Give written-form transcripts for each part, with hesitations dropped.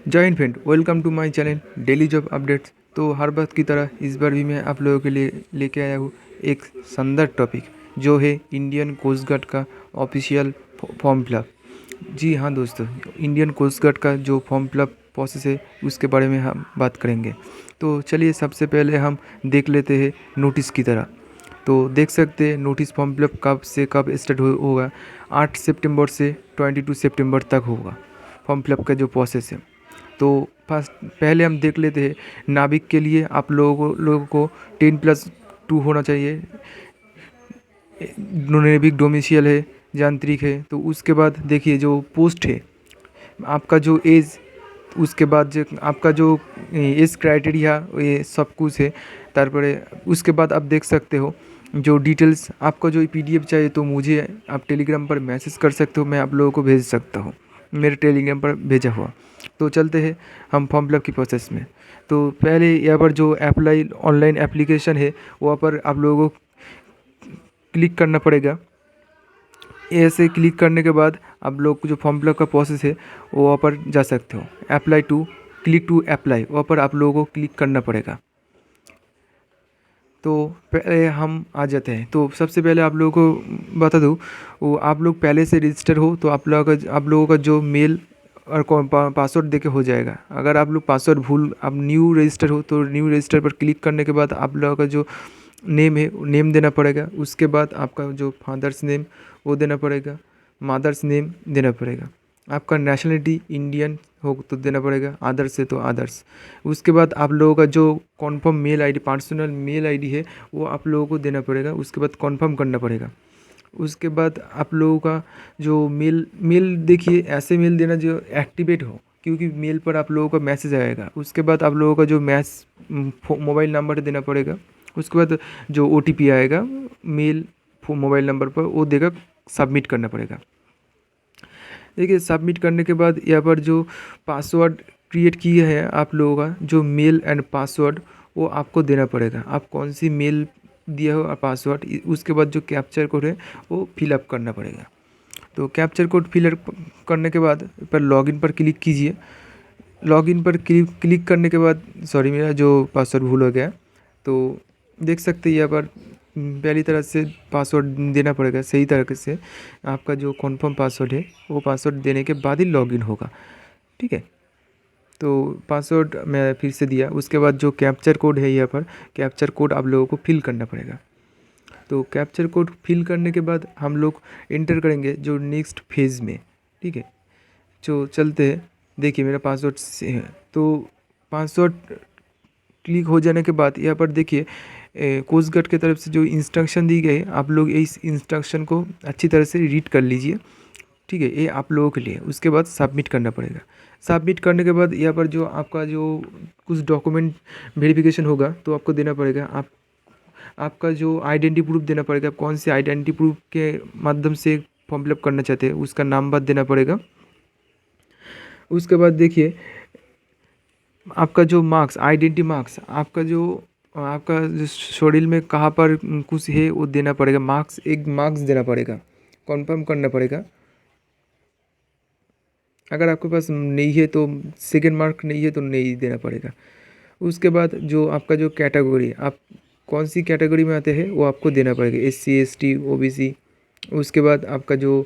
जय Hind friend, welcome to my channel daily job updates. तो हर बात की तरह इस बार भी मैं आप लोगों के लिए लेके आया हूँ एक शानदार टॉपिक, जो है इंडियन कोस्ट गार्ड का ऑफिशियल फॉर्म फिलअप। जी हाँ दोस्तों, इंडियन कोस्ट गार्ड का जो फॉर्म फिलअप प्रोसेस है उसके बारे में हम बात करेंगे। तो चलिए सबसे पहले हम देख लेते हैं नोटिस की तरह। तो देख सकते हैं नोटिस फॉर्म फिलअप कब से कब स्टार्ट होगा। 8 सितंबर से 22 सितंबर तक होगा फॉर्म फिलअप का जो प्रोसेस है। तो फर्स्ट पहले हम देख लेते हैं नाविक के लिए आप लोगों को 10+2 होना चाहिए। नेविक डोमिसियल है, यांत्रिक है। तो उसके बाद देखिए जो पोस्ट है, आपका जो एज, उसके बाद जो आपका जो एज क्राइटेरिया, ये सब कुछ है। तारपरे उसके बाद आप देख सकते हो जो डिटेल्स, आपको जो पीडीएफ चाहिए तो मुझे आप टेलीग्राम पर मैसेज कर सकते हो, मैं आप लोगों को भेज सकता हूँ, मेरे टेलीग्राम पर भेजा हुआ। तो चलते हैं हम फॉर्म फिलअप की प्रोसेस में। तो पहले यहाँ पर जो अप्लाई ऑनलाइन एप्लीकेशन है वहाँ पर आप लोगों को क्लिक करना पड़ेगा। ऐसे क्लिक करने के बाद आप लोग को जो फॉर्म फिलअप का प्रोसेस है वो वहाँ पर जा सकते हो। Apply to, click to apply, वहाँ पर आप लोगों को क्लिक करना पड़ेगा। तो पहले हम आ जाते हैं। तो सबसे पहले आप लोगों को बता दूँ, वो आप लोग पहले से रजिस्टर हो तो आप लोगों का जो मेल और पासवर्ड देके हो जाएगा। अगर आप लोग पासवर्ड भूल, आप न्यू रजिस्टर हो तो न्यू रजिस्टर पर क्लिक करने के बाद आप लोगों का जो नेम है नेम देना पड़ेगा। उसके बाद आपका जो फादर्स नेम वो देना पड़ेगा, मदर्स नेम देना पड़ेगा। आपका नेशनलिटी इंडियन हो तो देना पड़ेगा, अदर्स है तो अदर्स। उसके बाद आप लोगों का जो confirm mail ID, personal mail ID है वो आप लोगों को देना पड़ेगा। उसके बाद कॉन्फर्म करना पड़ेगा। उसके बाद आप लोगों का जो मेल देखिए ऐसे मेल देना जो एक्टिवेट हो, क्योंकि मेल पर आप लोगों का मैसेज आएगा। उसके बाद आप लोगों का जो मोबाइल नंबर देना पड़ेगा। उसके बाद जो ओटीपी आएगा मेल मोबाइल नंबर पर वो देकर सबमिट करना पड़ेगा। देखिए सबमिट करने के बाद यहाँ पर जो पासवर्ड क्रिएट किया है आप लोगों का, जो मेल एंड पासवर्ड वो आपको देना पड़ेगा। आप कौन सी मेल दिया हो पासवर्ड, उसके बाद जो कैप्चर कोड है वो फिलअप करना पड़ेगा। तो कैप्चर कोड फिलअप करने के बाद पर लॉगिन पर क्लिक कीजिए। लॉगिन पर क्लिक करने के बाद, सॉरी मेरा जो पासवर्ड भूल हो गया, तो देख सकते हैं यहाँ पर पहली तरह से पासवर्ड देना पड़ेगा सही तरीके से। आपका जो कन्फर्म पासवर्ड है वो पासवर्ड देने के बाद ही लॉगिन होगा, ठीक है। तो पासवर्ड मैं फिर से दिया। उसके बाद जो कैप्चर कोड है यहाँ पर, कैप्चर कोड आप लोगों को फिल करना पड़ेगा। तो कैप्चर कोड फिल करने के बाद हम लोग एंटर करेंगे जो नेक्स्ट फेज़ में, ठीक है। जो चलते हैं, देखिए मेरा पासवर्ड से है। तो पासवर्ड क्लिक हो जाने के बाद यहाँ पर देखिए कोस्ट गार्ड की तरफ से जो इंस्ट्रक्शन दी गई है, आप लोग इस इंस्ट्रक्शन को अच्छी तरह से रीड कर लीजिए, ठीक है। ये आप लोगों के लिए। उसके बाद सबमिट करना पड़ेगा। सबमिट करने के बाद यहाँ पर जो आपका जो कुछ डॉक्यूमेंट वेरिफिकेशन होगा तो आपको देना पड़ेगा। आपका जो आइडेंटिटी प्रूफ देना पड़ेगा। आप कौन से आइडेंटिटी प्रूफ के माध्यम से फॉर्म फिलअप करना चाहते हैं उसका नाम बात देना पड़ेगा। उसके बाद देखिए आपका जो मार्क्स, आइडेंटिटी मार्क्स, आपका जो शेड्यूल में कहाँ पर कुछ है वो देना पड़ेगा। एक मार्क्स देना पड़ेगा, कन्फर्म करना पड़ेगा। अगर आपके पास नहीं है तो सेकेंड मार्क नहीं है तो नहीं देना पड़ेगा। उसके बाद जो आपका जो कैटेगरी, आप कौन सी कैटेगरी में आते हैं वो आपको देना पड़ेगा, SC ST OBC। उसके बाद आपका जो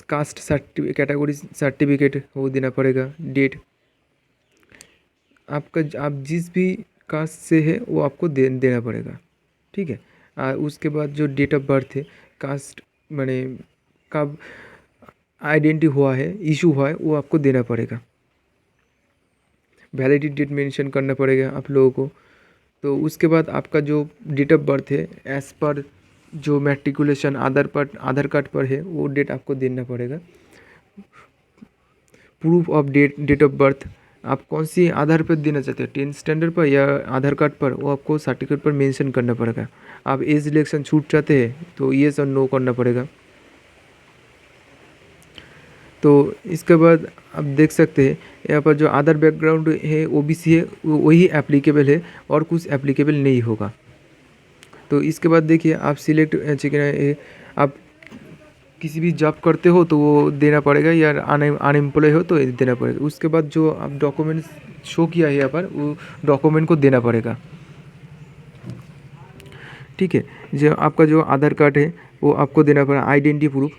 कास्ट कैटेगरी सर्टिफिकेट वो देना पड़ेगा। डेट आपका, आप जिस भी कास्ट से है वो आपको देना पड़ेगा, ठीक है। उसके बाद जो डेट ऑफ बर्थ है, कास्ट मैंने कब आइडेंटिटी हुआ है, इशू हुआ है, वो आपको देना पड़ेगा। वैलिडिटी डेट मेंशन करना पड़ेगा आप लोगों को। तो उसके बाद आपका जो डेट ऑफ बर्थ है एज़ पर जो मैट्रिकुलेशन आधार कार्ड पर है वो डेट आपको देना पड़ेगा। Proof of date of birth, आप कौन सी आधार पर देना चाहते हैं, 10th स्टैंडर्ड पर या आधार कार्ड पर, वो आपको सर्टिफिकेट पर मेंशन करना पड़ेगा। आप एज रिलेक्शन छूट चाहते हैं तो येस और नो करना पड़ेगा। तो इसके बाद आप देख सकते हैं यहाँ पर जो अदर बैकग्राउंड है OBC है वही एप्लीकेबल है और कुछ एप्लीकेबल नहीं होगा। तो इसके बाद देखिए आप सिलेक्ट चिकन आप किसी भी जॉब करते हो तो वो देना पड़ेगा, या अनएम्प्लॉय हो तो ये देना पड़ेगा। उसके बाद जो आप डॉक्यूमेंट्स शो किया है यहाँ पर, वो डॉक्यूमेंट को देना पड़ेगा। ठीक है, जो आपका जो आधार कार्ड है वो आपको देना पड़ेगा, आइडेंटिटी प्रूफ,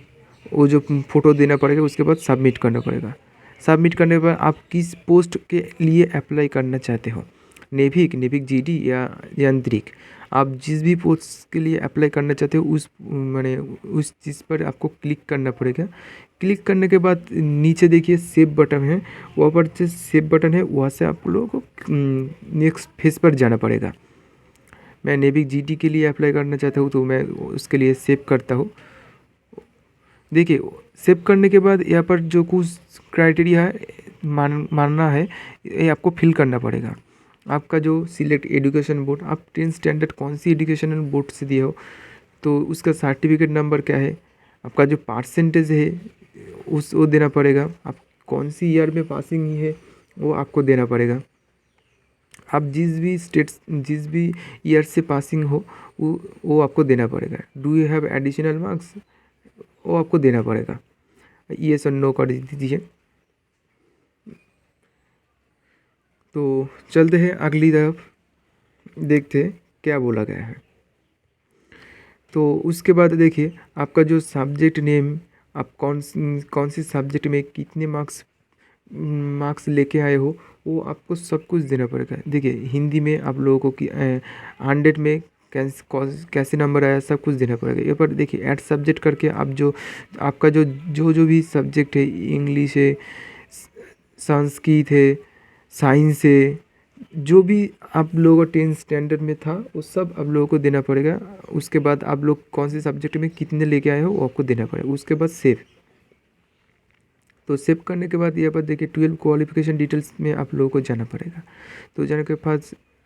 वो जो फ़ोटो देना पड़ेगा। उसके बाद सबमिट करना पड़ेगा। सबमिट करने के बाद आप किस पोस्ट के लिए अप्लाई करना चाहते हो, नेविक, नेविक जीडी या यांत्रिक, आप जिस भी पोस्ट के लिए अप्लाई करना चाहते हो उस माने उस चीज़ पर आपको क्लिक करना पड़ेगा। क्लिक करने के बाद नीचे देखिए सेव बटन है, वहाँ पर जो सेव बटन है वहाँ से आप लोगों को नेक्स्ट फेज पर जाना पड़ेगा। मैं नेविक जीडी के लिए अप्लाई करना चाहता हूँ तो मैं उसके लिए सेव करता हूँ। देखिए सेव करने के बाद यहाँ पर जो कुछ क्राइटेरिया है मानना है, ये आपको फिल करना पड़ेगा। आपका जो सिलेक्ट एजुकेशन बोर्ड, आप 10th स्टैंडर्ड कौन सी एजुकेशन बोर्ड से दिए हो तो उसका सर्टिफिकेट नंबर क्या है, आपका जो परसेंटेज है वो देना पड़ेगा, आप कौन सी ईयर में पासिंग ही है वो आपको देना पड़ेगा। आप जिस भी ईयर से पासिंग हो वो आपको देना पड़ेगा। Do you have additional marks, वो आपको देना पड़ेगा। येस और नो कर दीजिए। तो चलते हैं अगली तरफ, देखते हैं क्या बोला गया है। तो उसके बाद देखिए आपका जो सब्जेक्ट नेम, आप कौन सी सब्जेक्ट में कितने मार्क्स लेके आए हो वो आपको सब कुछ देना पड़ेगा। देखिए हिंदी में आप लोगों को 100 में कैसे नंबर आया सब कुछ देना पड़ेगा। यहाँ पर देखिए ऐड सब्जेक्ट करके आप जो आपका जो भी सब्जेक्ट है, इंग्लिश है, संस्कृत है, साइंस है, जो भी आप लोगों को 10th स्टैंडर्ड में था वो सब आप लोगों को देना पड़ेगा। उसके बाद आप लोग कौन से सब्जेक्ट में कितने लेके आए हो वो आपको देना पड़ेगा। उसके बाद सेव। तो सेव करने के बाद यहाँ पर देखिए 12 क्वालिफिकेशन डिटेल्स में आप लोगों को जाना पड़ेगा। तो जाने के बाद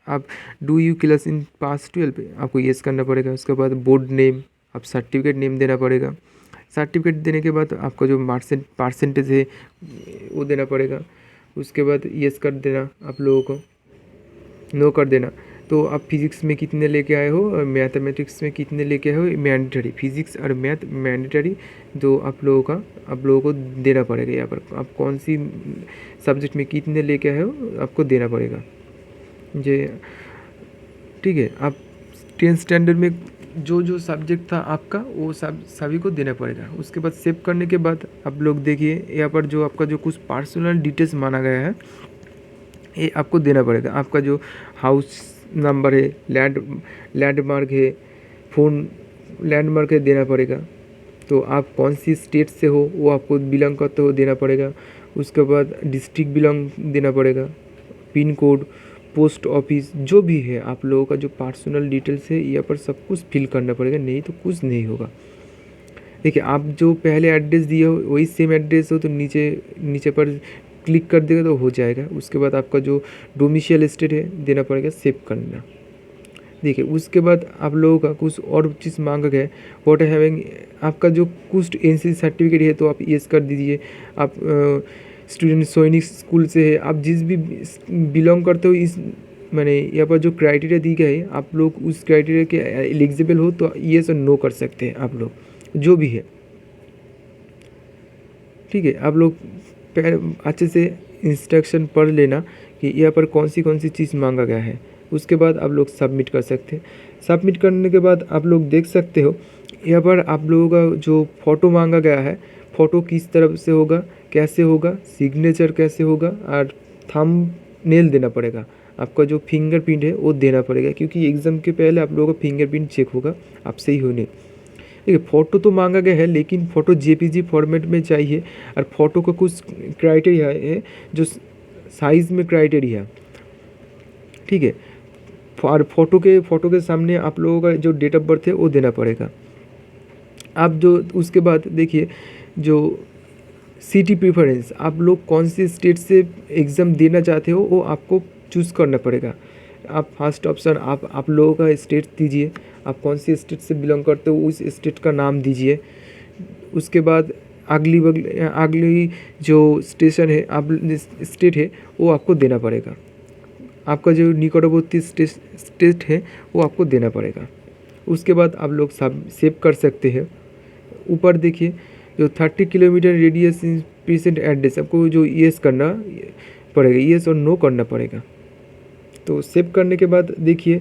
आप डू यू क्लास इन पास 12 आपको येस करना पड़ेगा। उसके बाद बोर्ड नेम, आप सर्टिफिकेट नेम देना पड़ेगा। सर्टिफिकेट देने के बाद आपका जो परसेंटेज है वो देना पड़ेगा। उसके बाद येस कर देना, आप लोगों को नो कर देना। तो आप फिज़िक्स में कितने लेके आए हो और मैथमेटिक्स में कितने लेके आए हो, मैंडेटरी, फिज़िक्स और मैथ मैंडेटरी जो आप लोगों को देना पड़ेगा। यहाँ पर आप कौन सी सब्जेक्ट में कितने लेके आए हो आपको देना पड़ेगा जी। ठीक है, आप 10th स्टैंडर्ड में जो सब्जेक्ट था आपका वो सभी को देना पड़ेगा। उसके बाद सेव करने के बाद आप लोग देखिए यहाँ पर जो आपका जो कुछ पर्सनल डिटेल्स माना गया है ये आपको देना पड़ेगा। आपका जो हाउस नंबर है, लैंडमार्क है, फ़ोन लैंडमार्क है देना पड़ेगा। तो आप कौन सी स्टेट से हो वो आपको बिलोंग करते हो देना पड़ेगा। उसके बाद डिस्ट्रिक्ट बिलोंग देना पड़ेगा, पिन कोड, पोस्ट ऑफिस, जो भी है आप लोगों का जो पर्सनल डिटेल्स है यहाँ पर सब कुछ फिल करना पड़ेगा, नहीं तो कुछ नहीं होगा। देखिए आप जो पहले एड्रेस दिए हो वही सेम एड्रेस हो तो नीचे पर क्लिक कर देगा तो हो जाएगा। उसके बाद आपका जो डोमिसाइल स्टेट है देना पड़ेगा, सेव करना। देखिए उसके बाद आप लोगों का कुछ और चीज़ मांगा गया है, वॉट हैविंग, आपका जो कुछ एनसीसी सर्टिफिकेट है तो आप येस कर दीजिए। आप स्टूडेंट सैनिक स्कूल से है, आप जिस भी बिलोंग करते हो इस मैंने यहाँ पर जो क्राइटेरिया दी गई है आप लोग उस क्राइटेरिया के एलिजिबल हो तो येस और नो कर सकते हैं आप लोग, जो भी है। ठीक है, आप लोग अच्छे से इंस्ट्रक्शन पढ़ लेना कि यहाँ पर कौन सी चीज़ मांगा गया है। उसके बाद आप लोग सबमिट कर सकते हैं। सबमिट करने के बाद आप लोग देख सकते हो यहाँ पर आप लोगों का जो फ़ोटो मांगा गया है, फ़ोटो किस तरफ से होगा, कैसे होगा, सिग्नेचर कैसे होगा और थंबनेल देना पड़ेगा। आपका जो फिंगरप्रिंट है वो देना पड़ेगा क्योंकि एग्ज़ाम के पहले आप लोगों का फिंगरप्रिंट चेक होगा आप सही होने। देखिए फ़ोटो तो मांगा गया है लेकिन फ़ोटो जेपीजी फॉर्मेट में चाहिए और फ़ोटो का कुछ क्राइटेरिया है जो साइज़ में क्राइटेरिया। ठीक है, और फ़ोटो के सामने आप लोगों का जो डेट ऑफ बर्थ है वो देना पड़ेगा। आप जो उसके बाद देखिए जो सिटी प्रेफरेंस, आप लोग कौन सी स्टेट से एग्ज़ाम देना चाहते हो वो आपको चूज़ करना पड़ेगा। आप फर्स्ट ऑप्शन आप लोगों का स्टेट दीजिए, आप कौन सी स्टेट से बिलोंग करते हो उस स्टेट का नाम दीजिए। उसके बाद अगली जो स्टेशन है आप स्टेट है वो आपको देना पड़ेगा। आपका जो निकटवर्ती स्टेट है वो आपको देना पड़ेगा। उसके बाद आप लोग सब सेव कर सकते हैं। ऊपर देखिए जो 30 किलोमीटर रेडियस प्रेजेंट एड्रेस, आपको जो येस करना पड़ेगा, येस और नो करना पड़ेगा। तो सेव करने के बाद देखिए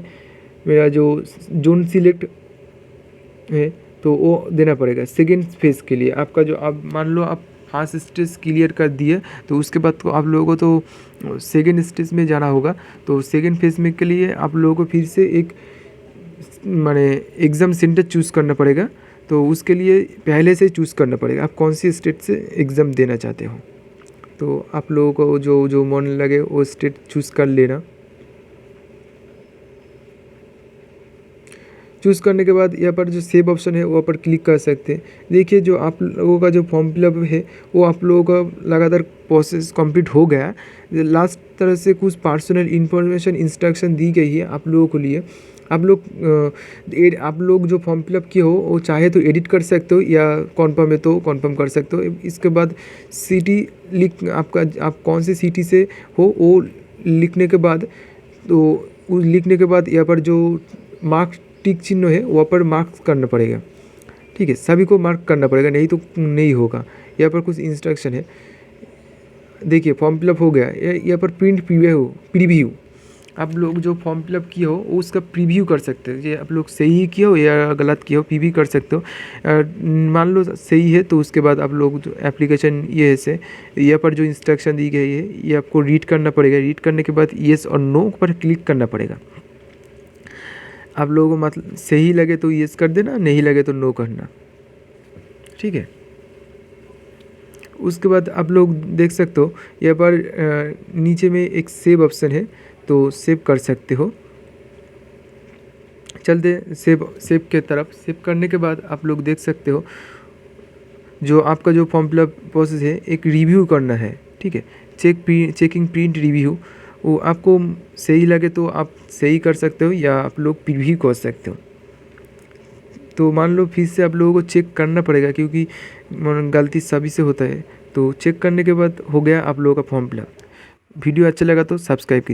मेरा जो जोन सिलेक्ट है तो वो देना पड़ेगा सेकेंड फेज़ के लिए। आपका जो आप मान लो आप फर्स्ट स्टेज क्लियर कर दिए तो उसके बाद तो आप लोगों को तो सेकेंड स्टेज में जाना होगा। तो सेकेंड फेज़ में के लिए आप लोगों को फिर से एक माने एग्ज़ाम सेंटर चूज़ करना पड़ेगा। तो उसके लिए पहले से चूज़ करना पड़ेगा आप कौन सी स्टेट से एग्ज़ाम देना चाहते हो। तो आप लोगों को जो जो मन लगे वो स्टेट चूज़ कर लेना। चूज़ करने के बाद यहाँ पर जो सेव ऑप्शन है वहाँ पर क्लिक कर सकते हैं। देखिए जो आप लोगों का जो फॉर्म फिलअप है वो आप लोगों का लगातार प्रोसेस कंप्लीट हो गया। लास्ट तरह से कुछ पर्सनल इन्फॉर्मेशन इंस्ट्रक्शन दी गई है आप लोगों के लिए। आप लोग जो फॉर्म फिलअप किए हो वो चाहे तो एडिट कर सकते हो या कन्फर्म है तो कन्फर्म कर सकते हो। इसके बाद सिटी लिख आपका आप कौन सी सिटी से हो वो लिखने के बाद लिखने के बाद यहाँ पर जो मार्क्स टिक चिन्ह है वहाँ पर मार्क्स करना पड़ेगा। ठीक है, सभी को मार्क करना पड़ेगा, नहीं तो नहीं होगा। यहाँ पर कुछ इंस्ट्रक्शन है। देखिए फॉर्म फिलअप हो गया। यहाँ पर प्रिंट प्रीव्यू आप लोग जो फॉर्म फिलअप किए हो उसका प्रीव्यू कर सकते हो। ये आप लोग सही किए हो या गलत किए हो प्रीव्यू कर सकते हो। मान लो सही है तो उसके बाद आप लोग जो एप्लीकेशन ये है से यहाँ पर जो इंस्ट्रक्शन दी गई है ये आपको रीड करना पड़ेगा। रीड करने के बाद येस और नो पर क्लिक करना पड़ेगा। आप लोगों को मतलब सही लगे तो येस कर देना, नहीं लगे तो नो करना। ठीक है, उसके बाद आप लोग देख सकते हो यहाँ पर नीचे में एक सेव ऑप्शन है तो सेव कर सकते हो। चलते सेव के तरफ। सेव करने के बाद आप लोग देख सकते हो जो आपका जो फॉर्म फिलअप प्रोसेस है एक रिव्यू करना है। ठीक है, चेकिंग प्रिंट रिव्यू वो आपको सही लगे तो आप सही कर सकते हो या आप लोग प्रीव्यू कर सकते हो। तो मान लो फिर से आप लोगों को चेक करना पड़ेगा क्योंकि गलती सभी से होता है। तो चेक करने के बाद हो गया आप लोगों का फॉर्म फिलअप। वीडियो अच्छा लगा तो सब्सक्राइब कीजिए।